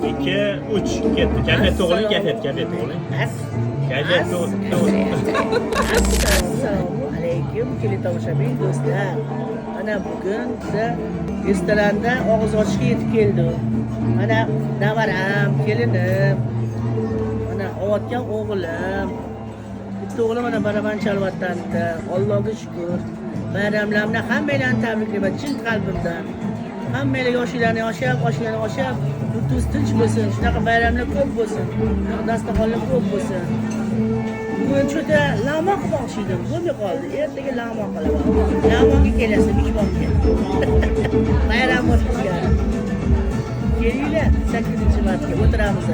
İki, üç. Gitti. Kafet oğlu, kafet oğlu. Kafet oğlu. Assalomu alaykum, teletomoshabin do'stlar. Mana bugun biza restoranda og'iz ochishga yetib keldik. Mana navaram, kelinim, mana ovotgan o'g'lim. Bitta o'g'lim mana baraban chalyapti. Allohga shukr. Bayramlarni hammanglarni tabriklayman chin qalbimdan. Hammanglar yoshinglarni oshinglarni yurtingiz tinch bo'lsin. Shunaqa bayramlar ko'p bo'lsin. Dasturxonlar ko'p bo'lsin. Bugun juda lamo qilib olishdim. Bo'lmay qoldi. Ertaga lamo qilaman. Lamoga kelasiz, mishmonga. Bayram o'tishga. Kelinglar 8-martga o'tiramiz.